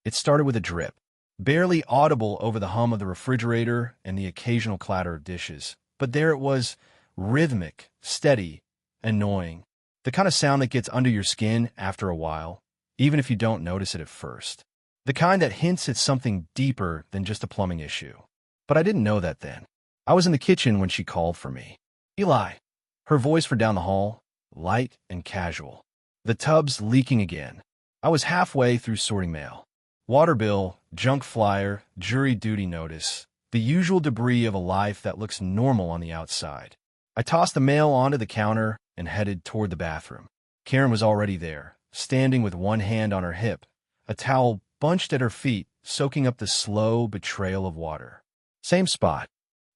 It started with a drip, barely audible over the hum of the refrigerator and the occasional clatter of dishes. But there it was, rhythmic, steady, annoying. The kind of sound that gets under your skin after a while, even if you don't notice it at first. The kind that hints at something deeper than just a plumbing issue. But I didn't know that then. I was in the kitchen when she called for me. Eli. Her voice from down the hall, light and casual. The tub's leaking again. I was halfway through sorting mail. Water bill, junk flyer, jury duty notice. The usual debris of a life that looks normal on the outside. I tossed the mail onto the counter and headed toward the bathroom. Karen was already there, standing with one hand on her hip, a towel bunched at her feet, soaking up the slow betrayal of water. Same spot?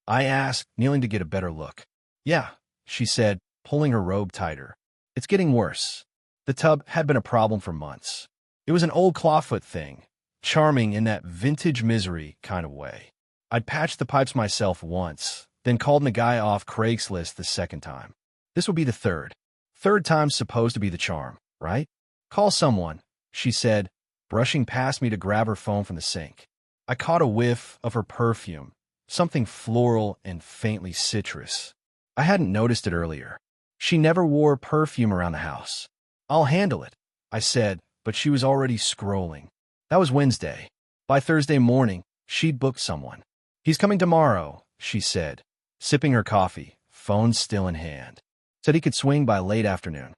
I asked, kneeling to get a better look. Yeah, she said, pulling her robe tighter. It's getting worse. The tub had been a problem for months. It was an old clawfoot thing, charming in that vintage misery kind of way. I'd patched the pipes myself once, then called the guy off Craigslist the second time. This would be the third. Third time's supposed to be the charm, right? Call someone, she said, brushing past me to grab her phone from the sink. I caught a whiff of her perfume, something floral and faintly citrus. I hadn't noticed it earlier. She never wore perfume around the house. I'll handle it, I said, but she was already scrolling. That was Wednesday. By Thursday morning, she'd booked someone. He's coming tomorrow, she said, sipping her coffee, phone still in hand. Said he could swing by late afternoon.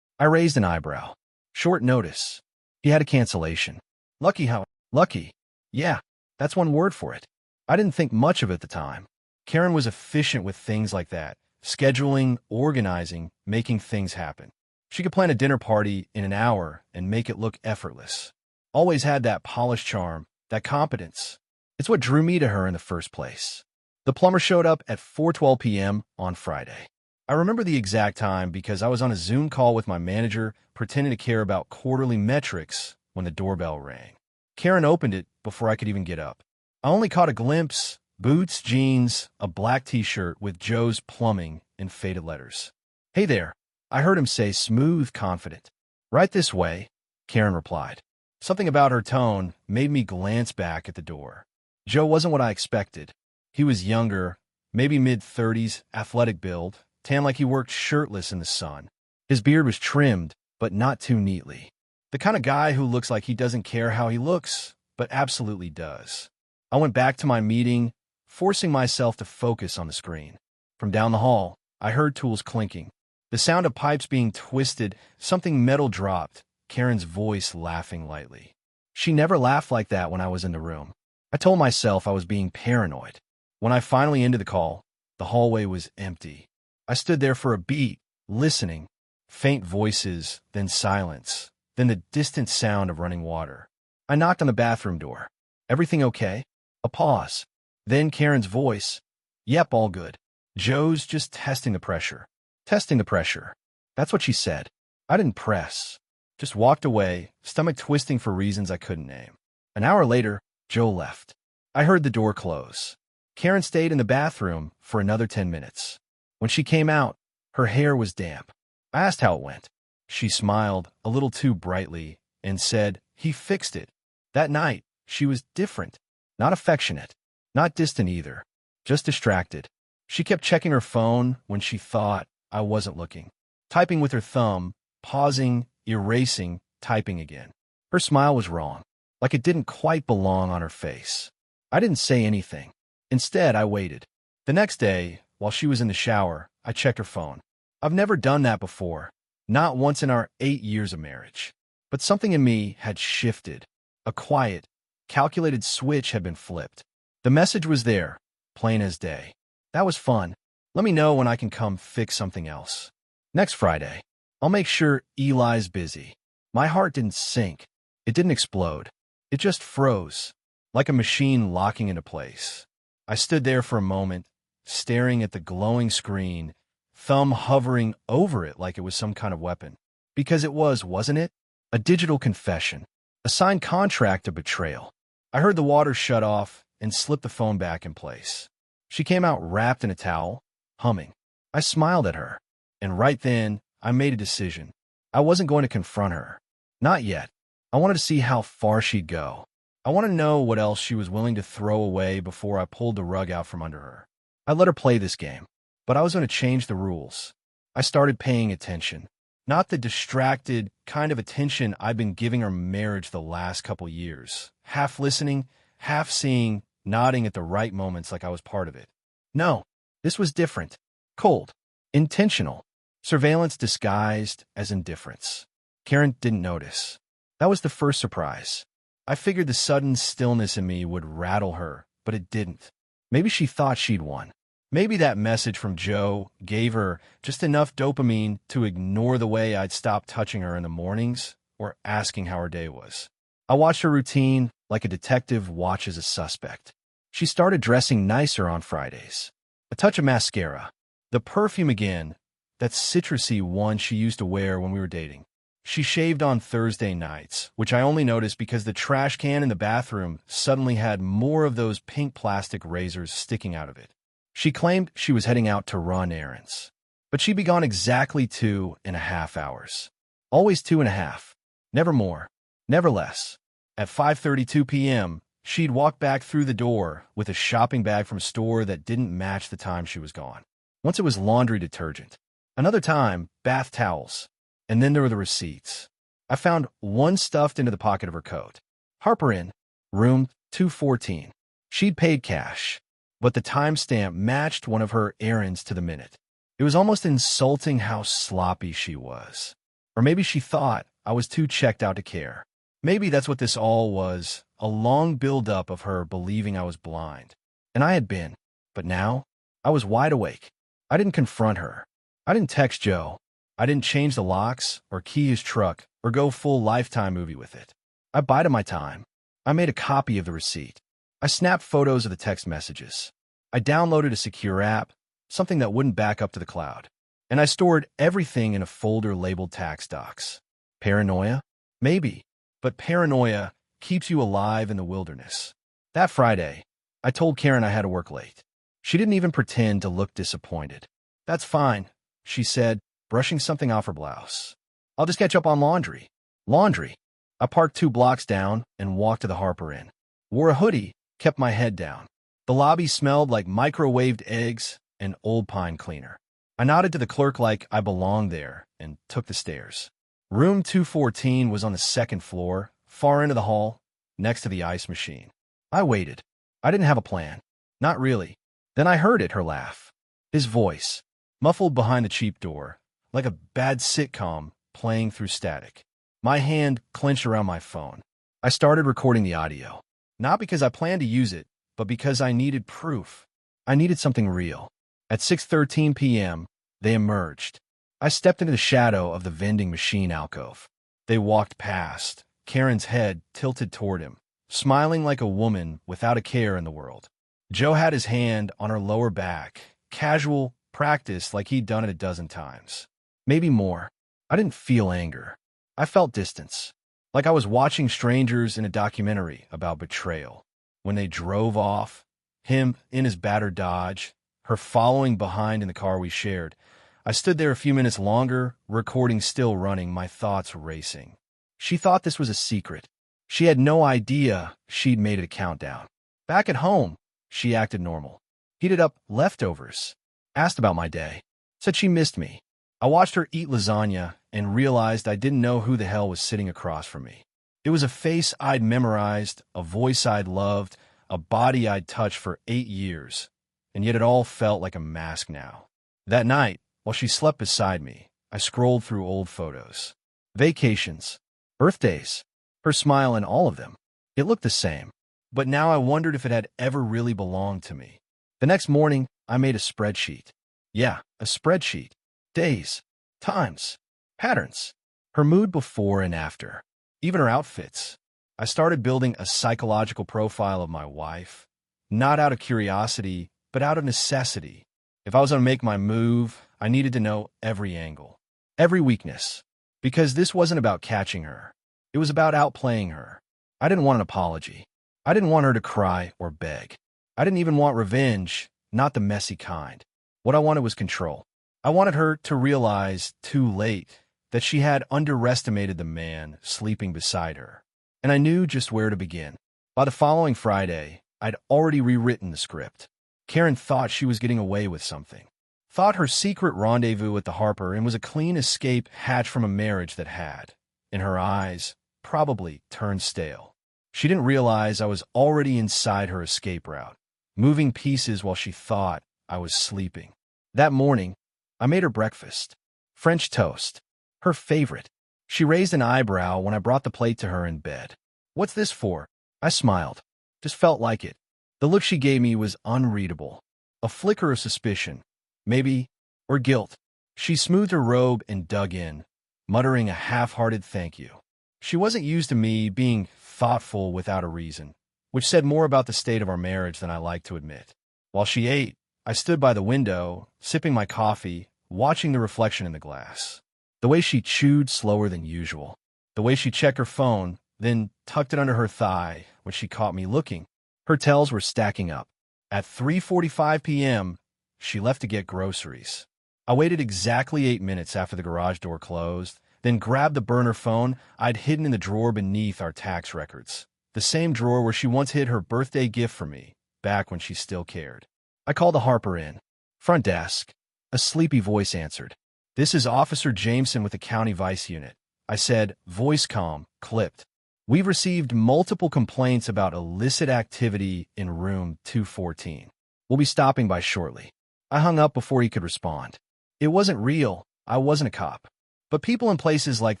I raised an eyebrow. Short notice. He had a cancellation. Lucky how? Lucky. Yeah, that's one word for it. I didn't think much of it at the time. Karen was efficient with things like that. Scheduling, organizing, making things happen. She could plan a dinner party in an hour and make it look effortless. Always had that polished charm, that competence. It's what drew me to her in the first place. The plumber showed up at 4:12 p.m. on Friday. I remember the exact time because I was on a Zoom call with my manager pretending to care about quarterly metrics when the doorbell rang. Karen opened it before I could even get up. I only caught a glimpse, boots, jeans, a black t-shirt with Joe's Plumbing in faded letters. Hey there, I heard him say, smooth, confident. Right this way, Karen replied. Something about her tone made me glance back at the door. Joe wasn't what I expected. He was younger, maybe mid-30s, athletic build, tan like he worked shirtless in the sun. His beard was trimmed, but not too neatly. The kind of guy who looks like he doesn't care how he looks, but absolutely does. I went back to my meeting, forcing myself to focus on the screen. From down the hall, I heard tools clinking. The sound of pipes being twisted, something metal dropped, Karen's voice laughing lightly. She never laughed like that when I was in the room. I told myself I was being paranoid. When I finally ended the call, the hallway was empty. I stood there for a beat, listening. Faint voices, then silence, then the distant sound of running water. I knocked on the bathroom door. Everything okay? A pause. Then Karen's voice. Yep, all good. Joe's just testing the pressure. Testing the pressure. That's what she said. I didn't press. Just walked away, stomach twisting for reasons I couldn't name. An hour later, Joe left. I heard the door close. Karen stayed in the bathroom for another 10 minutes. When she came out, her hair was damp. I asked how it went. She smiled a little too brightly and said, he fixed it. That night, she was different. Not affectionate. Not distant either. Just distracted. She kept checking her phone when she thought I wasn't looking. Typing with her thumb, pausing, erasing, typing again. Her smile was wrong, like it didn't quite belong on her face. I didn't say anything. Instead, I waited. The next day, while she was in the shower, I checked her phone. I've never done that before, not once in our 8 years of marriage. But something in me had shifted. A quiet, calculated switch had been flipped. The message was there, plain as day. That was fun. Let me know when I can come fix something else. Next Friday, I'll make sure Eli's busy. My heart didn't sink. It didn't explode. It just froze, like a machine locking into place. I stood there for a moment, staring at the glowing screen, thumb hovering over it like it was some kind of weapon. Because it was, wasn't it? A digital confession. A signed contract of betrayal. I heard the water shut off and slipped the phone back in place. She came out wrapped in a towel, humming. I smiled at her, and right then, I made a decision. I wasn't going to confront her. Not yet. I wanted to see how far she'd go. I want to know what else she was willing to throw away before I pulled the rug out from under her. I let her play this game, but I was going to change the rules. I started paying attention. Not the distracted kind of attention I'd been giving our marriage the last couple years. Half listening, half seeing, nodding at the right moments like I was part of it. No, this was different. Cold. Intentional. Surveillance disguised as indifference. Karen didn't notice. That was the first surprise. I figured the sudden stillness in me would rattle her, but it didn't. Maybe she thought she'd won. Maybe that message from Joe gave her just enough dopamine to ignore the way I'd stopped touching her in the mornings or asking how her day was. I watched her routine like a detective watches a suspect. She started dressing nicer on Fridays. A touch of mascara. The perfume again, that citrusy one she used to wear when we were dating. She shaved on Thursday nights, which I only noticed because the trash can in the bathroom suddenly had more of those pink plastic razors sticking out of it. She claimed she was heading out to run errands, but she'd be gone exactly 2.5 hours. Always 2.5. Never more. Never less. At 5:32 p.m., she'd walk back through the door with a shopping bag from a store that didn't match the time she was gone. Once it was laundry detergent. Another time, bath towels. And then there were the receipts. I found one stuffed into the pocket of her coat. Harper Inn, room 214. She'd paid cash, but the timestamp matched one of her errands to the minute. It was almost insulting how sloppy she was. Or maybe she thought I was too checked out to care. Maybe that's what this all was, a long build-up of her believing I was blind. And I had been. But now, I was wide awake. I didn't confront her. I didn't text Joe. I didn't change the locks or key his truck or go full Lifetime movie with it. I bided my time. I made a copy of the receipt. I snapped photos of the text messages. I downloaded a secure app, something that wouldn't back up to the cloud. And I stored everything in a folder labeled tax docs. Paranoia? Maybe. But paranoia keeps you alive in the wilderness. That Friday, I told Karen I had to work late. She didn't even pretend to look disappointed. That's fine, she said, brushing something off her blouse. I'll just catch up on laundry. Laundry. I parked 2 blocks down and walked to the Harper Inn. Wore a hoodie, kept my head down. The lobby smelled like microwaved eggs and old pine cleaner. I nodded to the clerk like I belonged there and took the stairs. Room 214 was on the 2nd floor, far into the hall, next to the ice machine. I waited. I didn't have a plan. Not really. Then I heard it, her laugh. His voice, muffled behind the cheap door, like a bad sitcom playing through static. My hand clenched around my phone. I started recording the audio. Not because I planned to use it, but because I needed proof. I needed something real. At 6:13 p.m., they emerged. I stepped into the shadow of the vending machine alcove. They walked past, Karen's head tilted toward him, smiling like a woman without a care in the world. Joe had his hand on her lower back, casual, practice like he'd done it a dozen times. Maybe more. I didn't feel anger. I felt distance, like I was watching strangers in a documentary about betrayal. When they drove off, him in his battered Dodge, her following behind in the car we shared, I stood there a few minutes longer, recording still running, my thoughts racing. She thought this was a secret. She had no idea she'd made it a countdown. Back at home, she acted normal. Heated up leftovers. Asked about my day. Said she missed me. I watched her eat lasagna and realized I didn't know who the hell was sitting across from me. It was a face I'd memorized, a voice I'd loved, a body I'd touched for 8 years, and yet it all felt like a mask now. That night, while she slept beside me, I scrolled through old photos. Vacations, birthdays, her smile in all of them. It looked the same, but now I wondered if it had ever really belonged to me. The next morning, I made a spreadsheet. Yeah, a spreadsheet. Days, times, patterns. Her mood before and after. Even her outfits. I started building a psychological profile of my wife, not out of curiosity, but out of necessity. If I was going to make my move, I needed to know every angle, every weakness, because this wasn't about catching her. It was about outplaying her. I didn't want an apology. I didn't want her to cry or beg. I didn't even want revenge, not the messy kind. What I wanted was control. I wanted her to realize, too late, that she had underestimated the man sleeping beside her. And I knew just where to begin. By the following Friday, I'd already rewritten the script. Karen thought she was getting away with something. Thought her secret rendezvous with the Harper Inn was a clean escape hatched from a marriage that had, in her eyes, probably turned stale. She didn't realize I was already inside her escape route, moving pieces while she thought I was sleeping. That morning, I made her breakfast. French toast. Her favorite. She raised an eyebrow when I brought the plate to her in bed. "What's this for?" I smiled. Just felt like it. The look she gave me was unreadable. A flicker of suspicion. Maybe, or guilt. She smoothed her robe and dug in, muttering a half-hearted thank you. She wasn't used to me being thoughtful without a reason, which said more about the state of our marriage than I liked to admit. While she ate, I stood by the window, sipping my coffee, watching the reflection in the glass. The way she chewed slower than usual. The way she checked her phone, then tucked it under her thigh when she caught me looking. Her tells were stacking up. At 3:45 p.m., she left to get groceries. I waited exactly 8 minutes after the garage door closed, then grabbed the burner phone I'd hidden in the drawer beneath our tax records. The same drawer where she once hid her birthday gift for me, back when she still cared. I called the Harper Inn. "Front desk." A sleepy voice answered. "This is Officer Jameson with the County Vice Unit," I said, voice calm, clipped. "We've received multiple complaints about illicit activity in room 214. We'll be stopping by shortly." I hung up before he could respond. It wasn't real. I wasn't a cop. But people in places like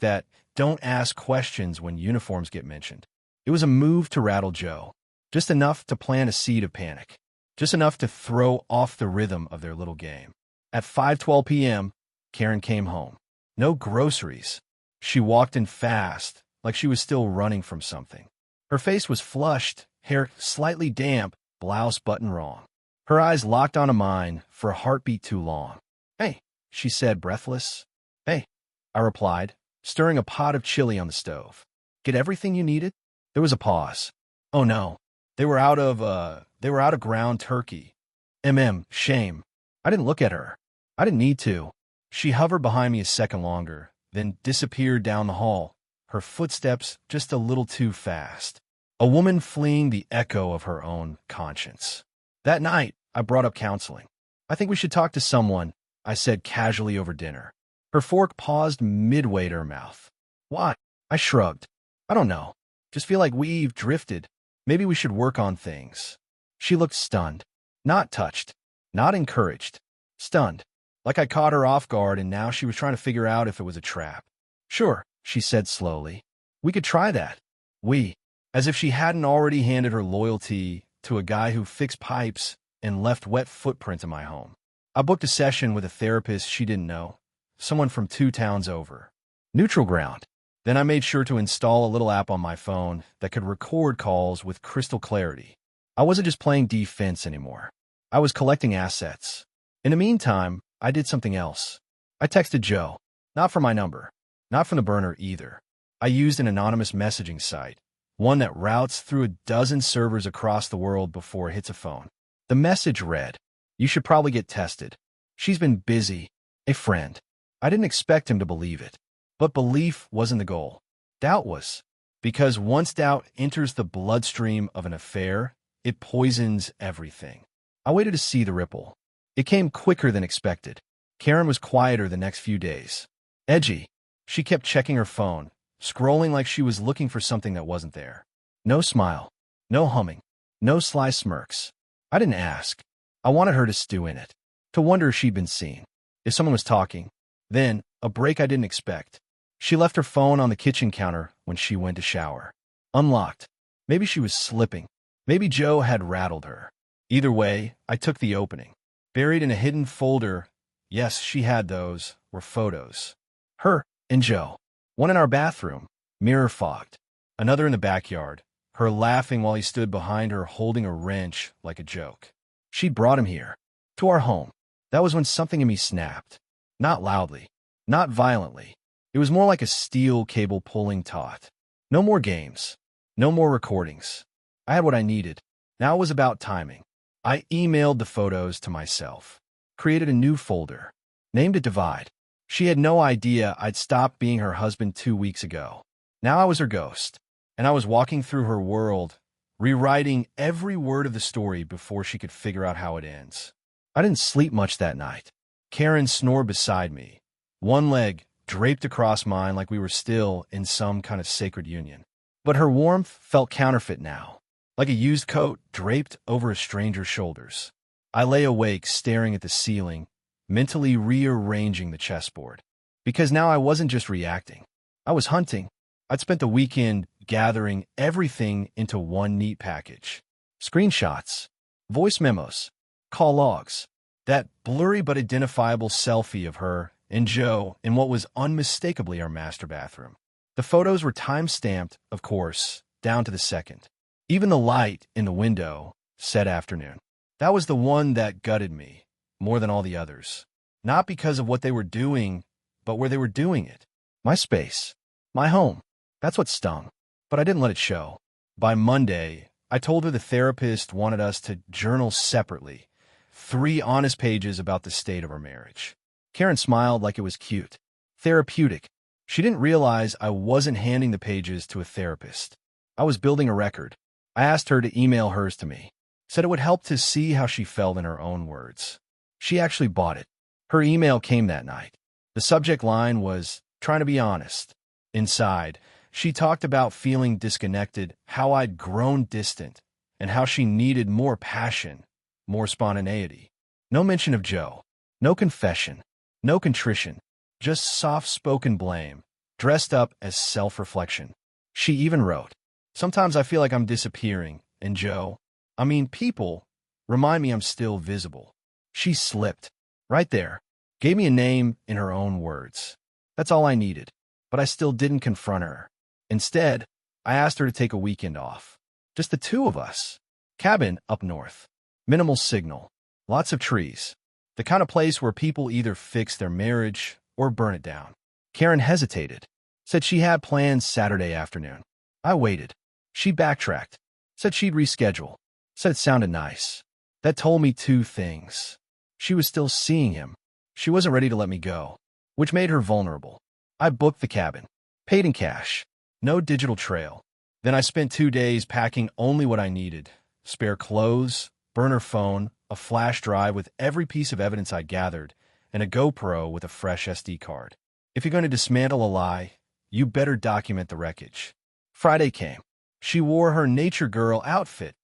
that don't ask questions when uniforms get mentioned. It was a move to rattle Joe. Just enough to plant a seed of panic. Just enough to throw off the rhythm of their little game. At 5:12 p.m., Karen came home. No groceries. She walked in fast, like she was still running from something. Her face was flushed, hair slightly damp, blouse buttoned wrong. Her eyes locked onto mine for a heartbeat too long. "Hey," she said, breathless. "Hey," I replied, stirring a pot of chili on the stove. "Get everything you needed?" There was a pause. "Oh no. They were out of ground turkey." Shame. I didn't look at her. I didn't need to. She hovered behind me a second longer, then disappeared down the hall, her footsteps just a little too fast. A woman fleeing the echo of her own conscience. That night, I brought up counseling. "I think we should talk to someone," I said casually over dinner. Her fork paused midway to her mouth. "Why?" I shrugged. "I don't know. Just feel like we've drifted. Maybe we should work on things." She looked stunned. Not touched. Not encouraged. Stunned. Like I caught her off guard and now she was trying to figure out if it was a trap. "Sure," she said slowly. "We could try that." As if she hadn't already handed her loyalty to a guy who fixed pipes and left wet footprints in my home. I booked a session with a therapist she didn't know, someone from 2 towns over. Neutral ground. Then I made sure to install a little app on my phone that could record calls with crystal clarity. I wasn't just playing defense anymore. I was collecting assets. In the meantime, I did something else. I texted Joe. Not from my number. Not from the burner either. I used an anonymous messaging site, one that routes through a dozen servers across the world before it hits a phone. The message read, "You should probably get tested. She's been busy. A friend." I didn't expect him to believe it. But belief wasn't the goal. Doubt was. Because once doubt enters the bloodstream of an affair, it poisons everything. I waited to see the ripple. It came quicker than expected. Karen was quieter the next few days. Edgy. She kept checking her phone, scrolling like she was looking for something that wasn't there. No smile. No humming. No sly smirks. I didn't ask. I wanted her to stew in it. To wonder if she'd been seen. If someone was talking. Then, a break I didn't expect. She left her phone on the kitchen counter when she went to shower. Unlocked. Maybe she was slipping. Maybe Joe had rattled her. Either way, I took the opening. Buried in a hidden folder, yes, she had those, were photos. Her and Joe. One in our bathroom, mirror fogged. Another in the backyard, her laughing while he stood behind her holding a wrench like a joke. She'd brought him here. To our home. That was when something in me snapped. Not loudly. Not violently. It was more like a steel cable pulling taut. No more games. No more recordings. I had what I needed. Now it was about timing. I emailed the photos to myself. Created a new folder. Named it Divide. She had no idea I'd stopped being her husband 2 weeks ago. Now I was her ghost. And I was walking through her world, rewriting every word of the story before she could figure out how it ends. I didn't sleep much that night. Karen snored beside me, one leg draped across mine like we were still in some kind of sacred union. But her warmth felt counterfeit now, like a used coat draped over a stranger's shoulders. I lay awake staring at the ceiling, mentally rearranging the chessboard. Because now I wasn't just reacting. I was hunting. I'd spent the weekend gathering everything into one neat package. Screenshots, voice memos, call logs, that blurry but identifiable selfie of her and Joe in what was unmistakably our master bathroom. The photos were time-stamped, of course, down to the second. Even the light in the window said afternoon. That was the one that gutted me, more than all the others. Not because of what they were doing, but where they were doing it. My space. My home. That's what stung. But I didn't let it show. By Monday, I told her the therapist wanted us to journal separately. 3 honest pages about the state of our marriage. Karen smiled like it was cute. Therapeutic. She didn't realize I wasn't handing the pages to a therapist. I was building a record. I asked her to email hers to me. Said it would help to see how she felt in her own words. She actually bought it. Her email came that night. The subject line was, "Trying to be honest." Inside, she talked about feeling disconnected, how I'd grown distant, and how she needed more passion, more spontaneity. No mention of Joe. No confession. No contrition. Just soft-spoken blame, dressed up as self-reflection. She even wrote, "Sometimes I feel like I'm disappearing, and Joe, people, remind me I'm still visible." She slipped. Right there. Gave me a name in her own words. That's all I needed. But I still didn't confront her. Instead, I asked her to take a weekend off. Just the 2 of us. Cabin up north. Minimal signal. Lots of trees. The kind of place where people either fix their marriage or burn it down. Karen hesitated. Said she had plans Saturday afternoon. I waited. She backtracked. Said she'd reschedule. Said it sounded nice. That told me 2 things. She was still seeing him. She wasn't ready to let me go, which made her vulnerable. I booked the cabin. Paid in cash. No digital trail. Then I spent 2 days packing only what I needed. Spare clothes, burner phone, a flash drive with every piece of evidence I gathered, and a GoPro with a fresh SD card. If you're going to dismantle a lie, you better document the wreckage. Friday came. She wore her nature girl outfit.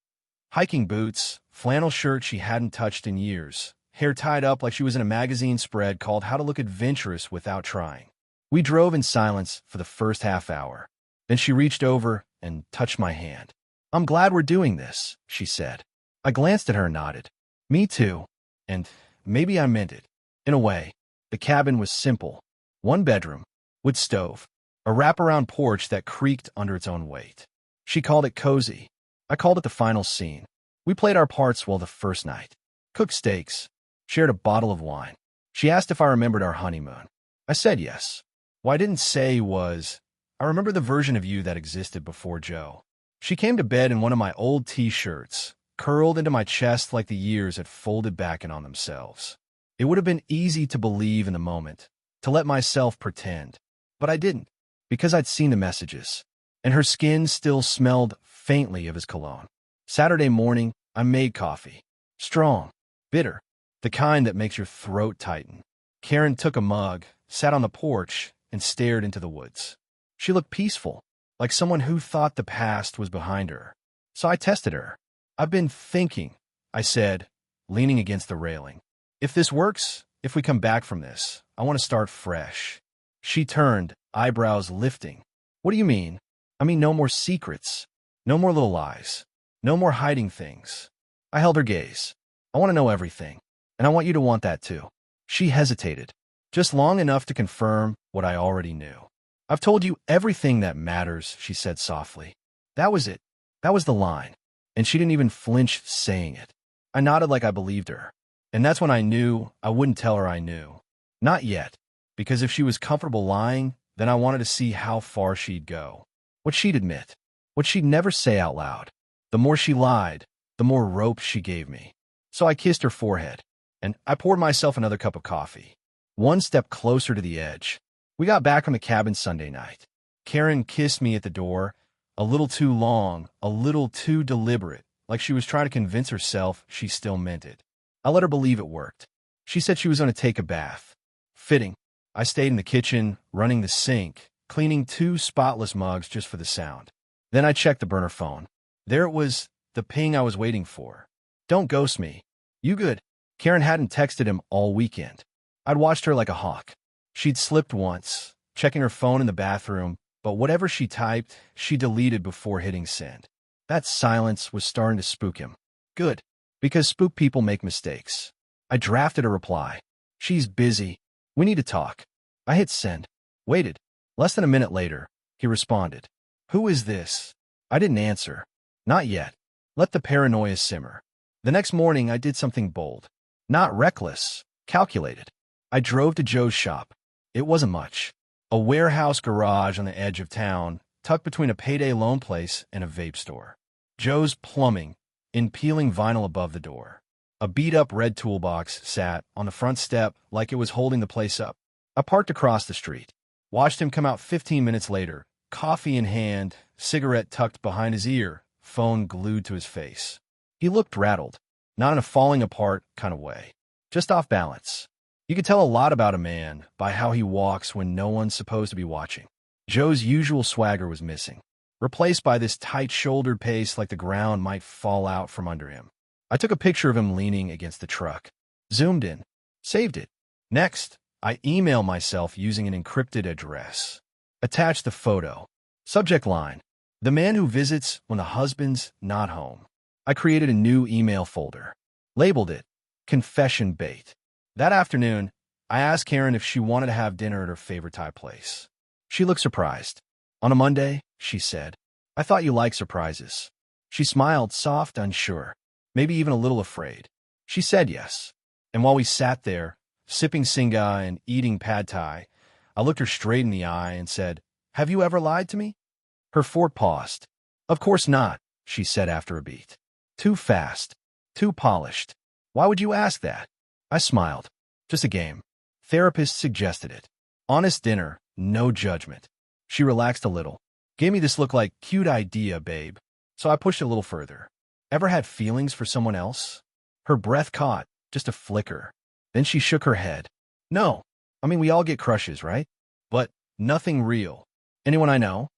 Hiking boots, flannel shirt she hadn't touched in years, hair tied up like she was in a magazine spread called How to Look Adventurous Without Trying. We drove in silence for the first half hour. Then she reached over and touched my hand. "I'm glad we're doing this," she said. I glanced at her and nodded. Me too. And maybe I meant it. In a way, the cabin was simple. 1 bedroom, wood stove, a wraparound porch that creaked under its own weight. She called it cozy. I called it the final scene. We played our parts well the first night. Cooked steaks. Shared a bottle of wine. She asked if I remembered our honeymoon. I said yes. What I didn't say was, I remember the version of you that existed before Joe. She came to bed in one of my old T-shirts, curled into my chest like the years had folded back in on themselves. It would have been easy to believe in the moment, to let myself pretend. But I didn't, because I'd seen the messages. And her skin still smelled faintly of his cologne. Saturday morning, I made coffee. Strong, bitter, the kind that makes your throat tighten. Karen took a mug, sat on the porch, and stared into the woods. She looked peaceful, like someone who thought the past was behind her. So I tested her. "I've been thinking," I said, leaning against the railing. "If this works, if we come back from this, I want to start fresh." She turned, eyebrows lifting. "What do you mean?" "I mean no more secrets. No more little lies. No more hiding things." I held her gaze. "I want to know everything. And I want you to want that too." She hesitated, just long enough to confirm what I already knew. "I've told you everything that matters," she said softly. That was it. That was the line. And she didn't even flinch saying it. I nodded like I believed her. And that's when I knew I wouldn't tell her I knew. Not yet. Because if she was comfortable lying, then I wanted to see how far she'd go. What she'd admit. What she'd never say out loud. The more she lied, the more rope she gave me. So I kissed her forehead. And I poured myself another cup of coffee. One step closer to the edge. We got back from the cabin Sunday night. Karen kissed me at the door, A little too long, a little too deliberate, like she was trying to convince herself she still meant it. I let her believe it worked. She said she was going to take a bath. Fitting. I stayed in the kitchen, running the sink, cleaning 2 spotless mugs just for the sound. Then I checked the burner phone. There it was, the ping I was waiting for. Don't ghost me. You good? Karen hadn't texted him all weekend. I'd watched her like a hawk. She'd slipped once, checking her phone in the bathroom, but whatever she typed, she deleted before hitting send. That silence was starting to spook him. Good, because spook people make mistakes. I drafted a reply. She's busy. We need to talk. I hit send. Waited. Less than a minute later, he responded. Who is this? I didn't answer. Not yet. Let the paranoia simmer. The next morning, I did something bold. Not reckless, calculated. I drove to Joe's shop. It wasn't much. A warehouse garage on the edge of town, tucked between a payday loan place and a vape store. Joe's Plumbing, in peeling vinyl above the door. A beat-up red toolbox sat on the front step like it was holding the place up. I parked across the street. Watched him come out 15 minutes later, coffee in hand, cigarette tucked behind his ear, phone glued to his face. He looked rattled, not in a falling apart kind of way, just off balance. You could tell a lot about a man by how he walks when no one's supposed to be watching. Joe's usual swagger was missing, replaced by this tight-shouldered pace like the ground might fall out from under him. I took a picture of him leaning against the truck, zoomed in, saved it. Next, I emailed myself using an encrypted address. Attached the photo. Subject line, the man who visits when the husband's not home. I created a new email folder. Labeled it, Confession Bait. That afternoon, I asked Karen if she wanted to have dinner at her favorite Thai place. She looked surprised. On a Monday, she said, I thought you liked surprises. She smiled, soft, unsure, maybe even a little afraid. She said yes. And while we sat there, sipping Singa and eating pad thai, I looked her straight in the eye and said, Have you ever lied to me? Her fort paused. Of course not, she said after a beat. Too fast. Too polished. Why would you ask that? I smiled. Just a game. Therapist suggested it. Honest dinner, no judgment. She relaxed a little. Gave me this look like, cute idea, babe. So I pushed it a little further. Ever had feelings for someone else? Her breath caught, just a flicker. Then she shook her head. No. I mean, we all get crushes, right? But nothing real. Anyone I know?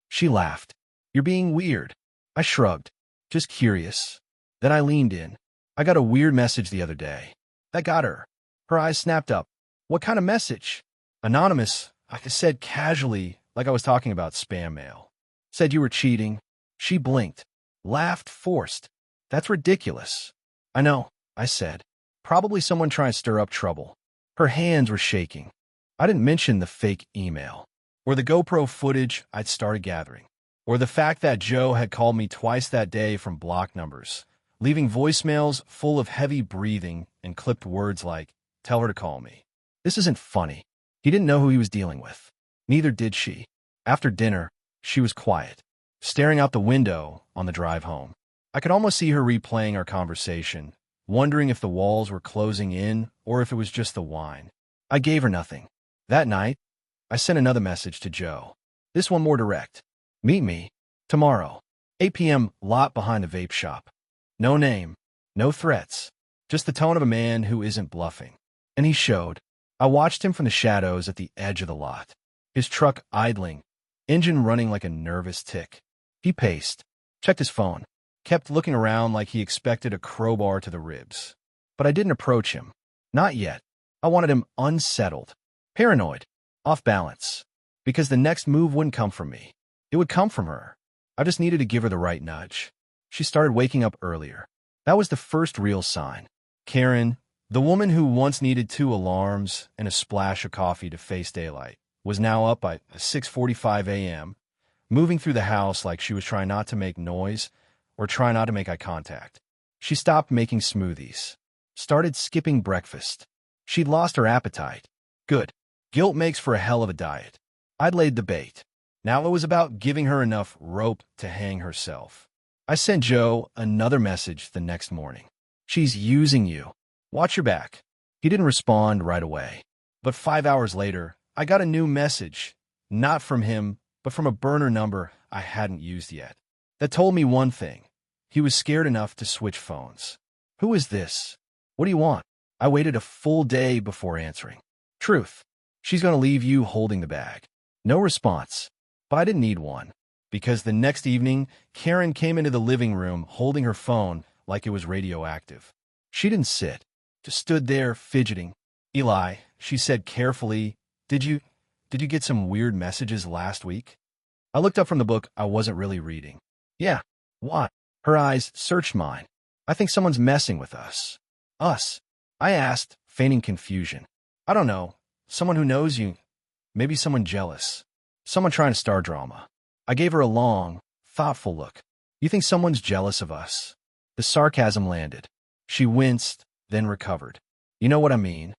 She laughed. You're being weird. I shrugged. Just curious. Then I leaned in. I got a weird message the other day. That got her. Her eyes snapped up. What kind of message? Anonymous, I said casually, like I was talking about spam mail. Said you were cheating. She blinked. Laughed forced. That's ridiculous. I know, I said. Probably someone trying to stir up trouble. Her hands were shaking. I didn't mention the fake email, or the GoPro footage I'd started gathering, or the fact that Joe had called me twice that day from block numbers, leaving voicemails full of heavy breathing and clipped words like, tell her to call me. This isn't funny. He didn't know who he was dealing with. Neither did she. After dinner, she was quiet, staring out the window on the drive home. I could almost see her replaying our conversation, wondering if the walls were closing in or if it was just the wine. I gave her nothing. That night, I sent another message to Joe. This one more direct. Meet me. Tomorrow. 8 p.m. lot behind the vape shop. No name. No threats. Just the tone of a man who isn't bluffing. And he showed. I watched him from the shadows at the edge of the lot. His truck idling. Engine running like a nervous tick. He paced. Checked his phone. Kept looking around like he expected a crowbar to the ribs. But I didn't approach him. Not yet. I wanted him unsettled. Paranoid. Off balance. Because the next move wouldn't come from me. It would come from her. I just needed to give her the right nudge. She started waking up earlier. That was the first real sign. Karen, the woman who once needed 2 alarms and a splash of coffee to face daylight, was now up by 6:45 a.m., moving through the house like she was trying not to make noise or try not to make eye contact. She stopped making smoothies. Started skipping breakfast. She'd lost her appetite. Good. Guilt makes for a hell of a diet. I'd laid the bait. Now it was about giving her enough rope to hang herself. I sent Joe another message the next morning. She's using you. Watch your back. He didn't respond right away. But 5 hours later, I got a new message. Not from him, but from a burner number I hadn't used yet. That told me one thing. He was scared enough to switch phones. Who is this? What do you want? I waited a full day before answering. Truth. She's going to leave you holding the bag. No response. But I didn't need one. Because the next evening, Karen came into the living room holding her phone like it was radioactive. She didn't sit, just stood there fidgeting. Eli, she said carefully, Did you get some weird messages last week? I looked up from the book I wasn't really reading. Yeah. What? Her eyes searched mine. I think someone's messing with us. Us? I asked, feigning confusion. I don't know. Someone who knows you. Maybe someone jealous. Someone trying to start drama. I gave her a long, thoughtful look. You think someone's jealous of us? The sarcasm landed. She winced, then recovered. You know what I mean?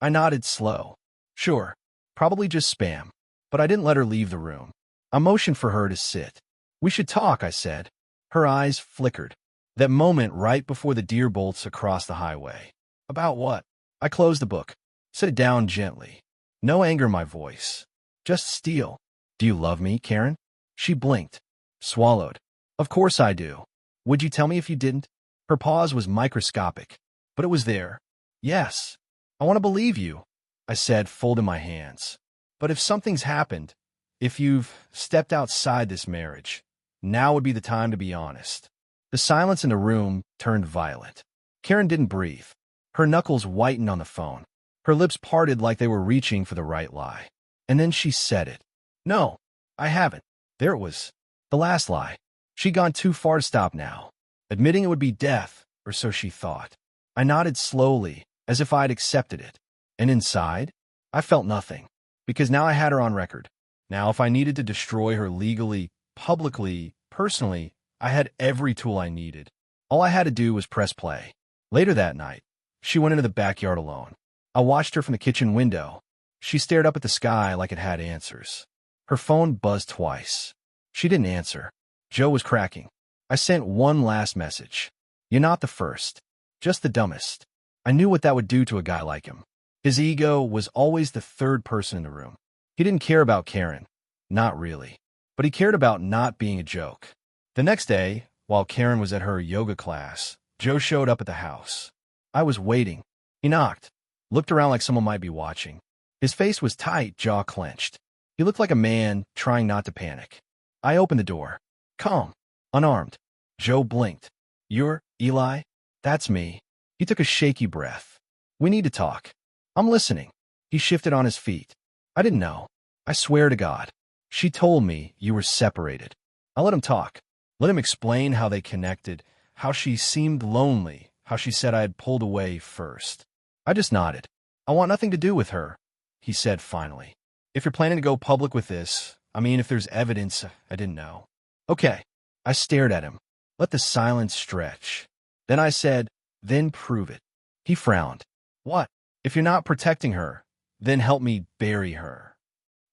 I nodded slow. Sure. Probably just spam. But I didn't let her leave the room. I motioned for her to sit. We should talk, I said. Her eyes flickered. That moment right before the deer bolts across the highway. About what? I closed the book. Set it down gently. No anger in my voice. Just steel. Do you love me, Karen? She blinked. Swallowed. Of course I do. Would you tell me if you didn't? Her pause was microscopic. But it was there. Yes. I want to believe you, I said, folding my hands. But if something's happened, if you've stepped outside this marriage, now would be the time to be honest. The silence in the room turned violent. Karen didn't breathe. Her knuckles whitened on the phone. Her lips parted like they were reaching for the right lie. And then she said it. No, I haven't. There it was. The last lie. She'd gone too far to stop now. Admitting it would be death, or so she thought. I nodded slowly, as if I'd accepted it. And inside, I felt nothing. Because now I had her on record. Now if I needed to destroy her legally, publicly, personally, I had every tool I needed. All I had to do was press play. Later that night, she went into the backyard alone. I watched her from the kitchen window. She stared up at the sky like it had answers. Her phone buzzed twice. She didn't answer. Joe was cracking. I sent one last message. You're not the first. Just the dumbest. I knew what that would do to a guy like him. His ego was always the third person in the room. He didn't care about Karen. Not really. But he cared about not being a joke. The next day, while Karen was at her yoga class, Joe showed up at the house. I was waiting. He knocked, looked around like someone might be watching. His face was tight, jaw clenched. He looked like a man trying not to panic. I opened the door. Calm, unarmed. Joe blinked. You're Eli? That's me. He took a shaky breath. We need to talk. I'm listening. He shifted on his feet. I didn't know. I swear to God. She told me you were separated. I let him talk. Let him explain how they connected, how she seemed lonely, how she said I had pulled away first. I just nodded. I want nothing to do with her, he said finally. If you're planning to go public with this, if there's evidence I didn't know. Okay. I stared at him. Let the silence stretch. Then I said, then prove it. He frowned. What? If you're not protecting her, then help me bury her.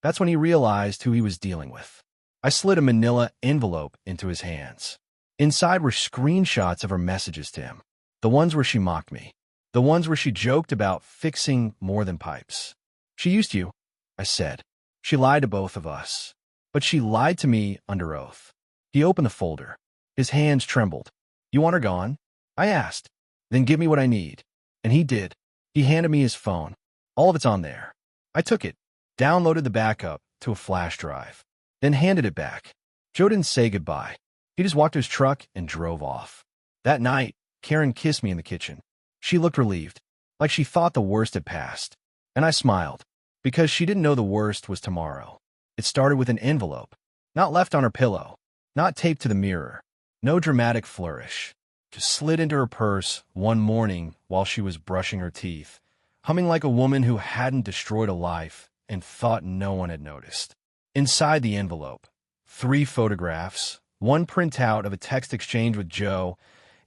That's when he realized who he was dealing with. I slid a manila envelope into his hands. Inside were screenshots of her messages to him. The ones where she mocked me. The ones where she joked about fixing more than pipes. She used you, I said. She lied to both of us. But she lied to me under oath. He opened the folder. His hands trembled. You want her gone? I asked. Then give me what I need. And he did. He handed me his phone. All of it's on there. I took it, downloaded the backup to a flash drive, then handed it back. Joe didn't say goodbye. He just walked to his truck and drove off. That night, Karen kissed me in the kitchen. She looked relieved, like she thought the worst had passed. And I smiled, because she didn't know the worst was tomorrow. It started with an envelope, not left on her pillow, not taped to the mirror. No dramatic flourish. Just slid into her purse one morning while she was brushing her teeth, humming like a woman who hadn't destroyed a life and thought no one had noticed. Inside the envelope, 3 photographs, one printout of a text exchange with Joe,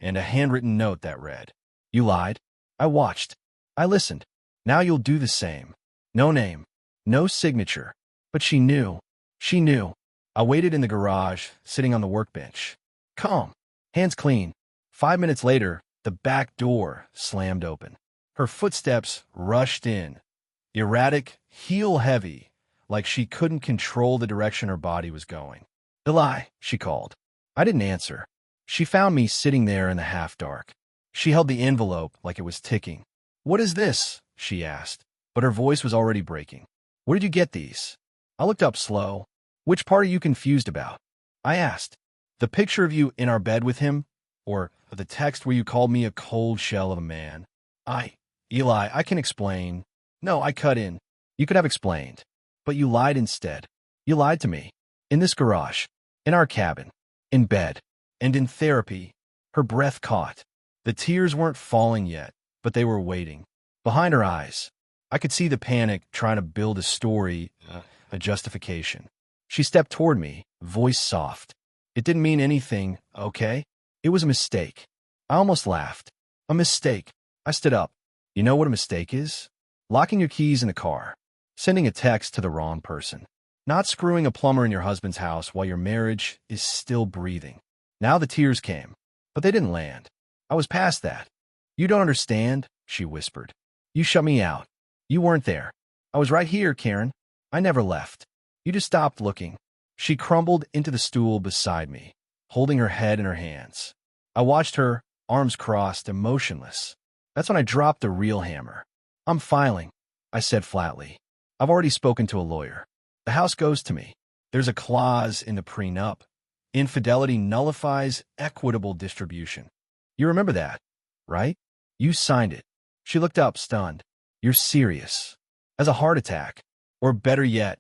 and a handwritten note that read, You lied. I watched. I listened. Now you'll do the same. No name. No signature. But she knew. She knew. I waited in the garage, sitting on the workbench. Calm. Hands clean. 5 minutes later, the back door slammed open. Her footsteps rushed in, erratic, heel-heavy, like she couldn't control the direction her body was going. Eli, she called. I didn't answer. She found me sitting there in the half-dark. She held the envelope like it was ticking. What is this? She asked, but her voice was already breaking. Where did you get these? I looked up slow. Which part are you confused about? I asked. The picture of you in our bed with him? Or the text where you called me a cold shell of a man? Eli, I can explain. No, I cut in. You could have explained. But you lied instead. You lied to me. In this garage. In our cabin. In bed. And in therapy. Her breath caught. The tears weren't falling yet, but they were waiting. Behind her eyes, I could see the panic trying to build a story, a justification. She stepped toward me, voice soft. It didn't mean anything, okay? It was a mistake. I almost laughed. A mistake. I stood up. You know what a mistake is? Locking your keys in a car. Sending a text to the wrong person. Not screwing a plumber in your husband's house while your marriage is still breathing. Now the tears came, but they didn't land. I was past that. You don't understand, she whispered. You shut me out. You weren't there. I was right here, Karen. I never left. You just stopped looking. She crumbled into the stool beside me, holding her head in her hands. I watched her, arms crossed and motionless. That's when I dropped the real hammer. I'm filing, I said flatly. I've already spoken to a lawyer. The house goes to me. There's a clause in the prenup. Infidelity nullifies equitable distribution. You remember that, right? You signed it. She looked up, stunned. You're serious. As a heart attack. Or better yet,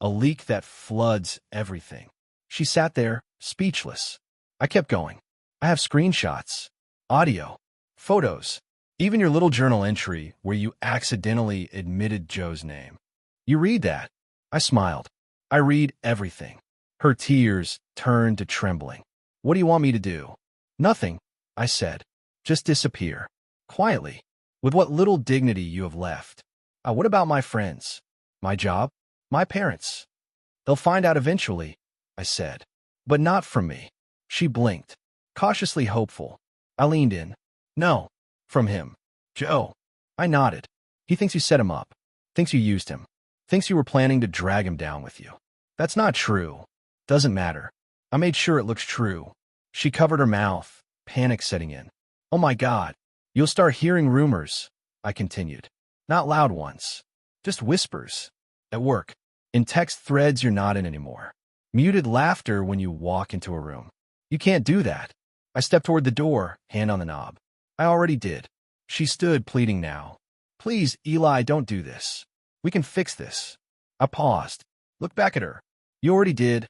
a leak that floods everything. She sat there, speechless. I kept going. I have screenshots, audio, photos, even your little journal entry where you accidentally admitted Joe's name. You read that? I smiled. I read everything. Her tears turned to trembling. What do you want me to do? Nothing, I said. Just disappear. Quietly. With what little dignity you have left. What about my friends? My job? My parents? They'll find out eventually, I said. But not from me. She blinked. Cautiously hopeful. I leaned in. No. From him. Joe. I nodded. He thinks you set him up. Thinks you used him. Thinks you were planning to drag him down with you. That's not true. Doesn't matter. I made sure it looks true. She covered her mouth, panic setting in. Oh my God. You'll start hearing rumors, I continued. Not loud ones. Just whispers. At work. In text threads you're not in anymore. Muted laughter when you walk into a room. You can't do that. I stepped toward the door, hand on the knob. I already did. She stood, pleading now. Please, Eli, don't do this. We can fix this. I paused. Looked back at her. You already did,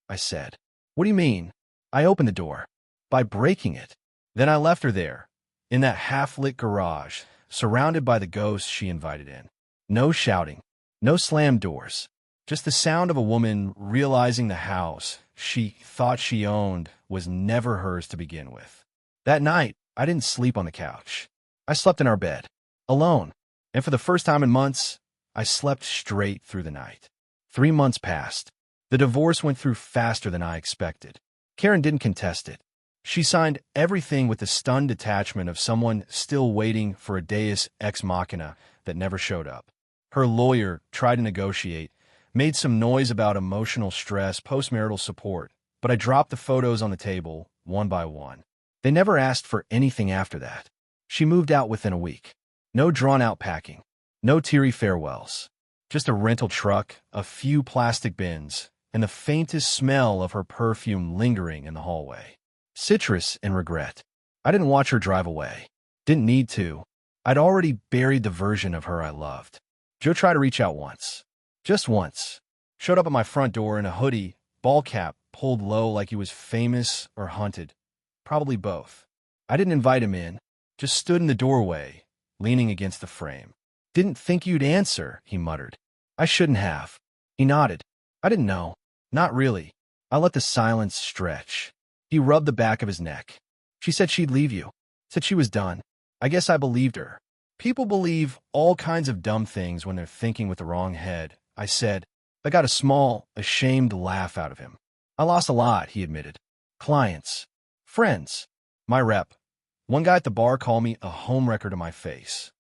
I said. What do you mean? I opened the door. By breaking it. Then I left her there, in that half-lit garage, surrounded by the ghosts she invited in. No shouting. No slammed doors. Just the sound of a woman realizing the house she thought she owned was never hers to begin with. That night, I didn't sleep on the couch. I slept in our bed, alone. And for the first time in months, I slept straight through the night. 3 months passed. The divorce went through faster than I expected. Karen didn't contest it. She signed everything with the stunned detachment of someone still waiting for a deus ex machina that never showed up. Her lawyer tried to negotiate, made some noise about emotional stress, postmarital support, but I dropped the photos on the table, one by one. They never asked for anything after that. She moved out within a week. No drawn-out packing. No teary farewells. Just a rental truck, a few plastic bins, and the faintest smell of her perfume lingering in the hallway. Citrus and regret. I didn't watch her drive away. Didn't need to. I'd already buried the version of her I loved. Joe tried to reach out once. Just once. Showed up at my front door in a hoodie, ball cap pulled low like he was famous or hunted. Probably both. I didn't invite him in. Just stood in the doorway, leaning against the frame. Didn't think you'd answer, he muttered. I shouldn't have. He nodded. I didn't know. Not really. I let the silence stretch. He rubbed the back of his neck. She said she'd leave you. Said she was done. I guess I believed her. People believe all kinds of dumb things when they're thinking with the wrong head, I said. I got a small, ashamed laugh out of him. I lost a lot, he admitted. Clients. Friends. My rep. One guy at the bar called me a homewrecker to my face.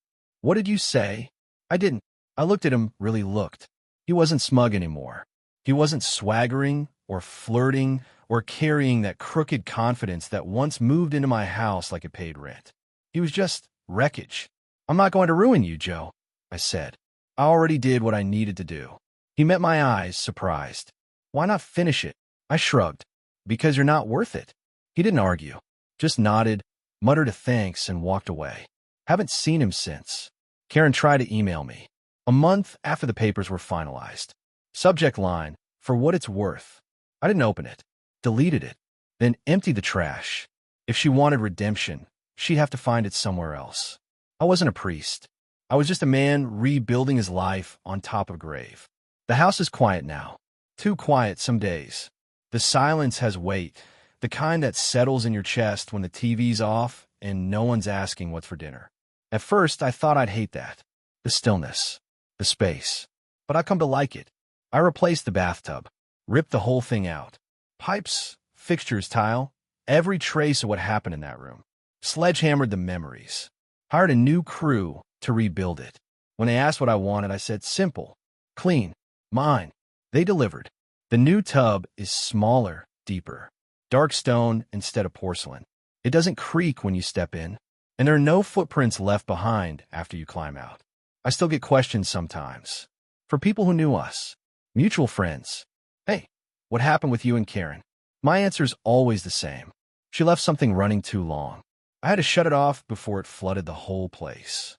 What did you say? I didn't. I looked at him, really looked. He wasn't smug anymore. He wasn't swaggering or flirting or carrying that crooked confidence that once moved into my house like it paid rent. He was just wreckage. "I'm not going to ruin you, Joe," I said. I already did what I needed to do. He met my eyes, surprised. "Why not finish it?" I shrugged. "Because you're not worth it." He didn't argue, just nodded, muttered a thanks, and walked away. Haven't seen him since. Karen tried to email me. A month after the papers were finalized. Subject line, "For what it's worth." I didn't open it. Deleted it. Then emptied the trash. If she wanted redemption, she'd have to find it somewhere else. I wasn't a priest. I was just a man rebuilding his life on top of a grave. The house is quiet now. Too quiet some days. The silence has weight, the kind that settles in your chest when the TV's off and no one's asking what's for dinner. At first, I thought I'd hate that. The stillness. The space. But I come to like it. I replaced the bathtub. Ripped the whole thing out. Pipes, fixtures, tile. Every trace of what happened in that room. Sledgehammered the memories. Hired a new crew to rebuild it. When they asked what I wanted, I said simple, clean, mine. They delivered. The new tub is smaller, deeper. Dark stone instead of porcelain. It doesn't creak when you step in, and there are no footprints left behind after you climb out. I still get questions sometimes. For people who knew us, mutual friends. "Hey, what happened with you and Karen?" My answer's always the same. She left something running too long. I had to shut it off before it flooded the whole place.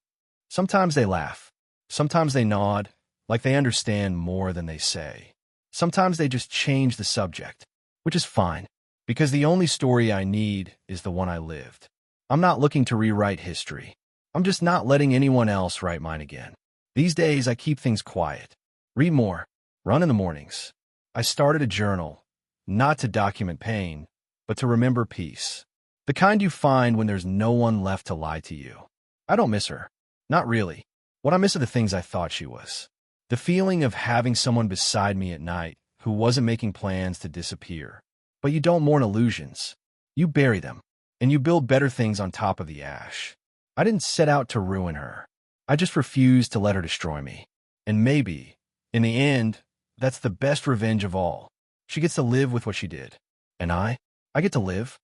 Sometimes they laugh. Sometimes they nod, like they understand more than they say. Sometimes they just change the subject, which is fine, because the only story I need is the one I lived. I'm not looking to rewrite history. I'm just not letting anyone else write mine again. These days, I keep things quiet. Read more. Run in the mornings. I started a journal, not to document pain, but to remember peace. The kind you find when there's no one left to lie to you. I don't miss her. Not really. What I miss are the things I thought she was. The feeling of having someone beside me at night who wasn't making plans to disappear. But you don't mourn illusions. You bury them, and you build better things on top of the ash. I didn't set out to ruin her. I just refused to let her destroy me. And maybe, in the end, that's the best revenge of all. She gets to live with what she did. And I get to live.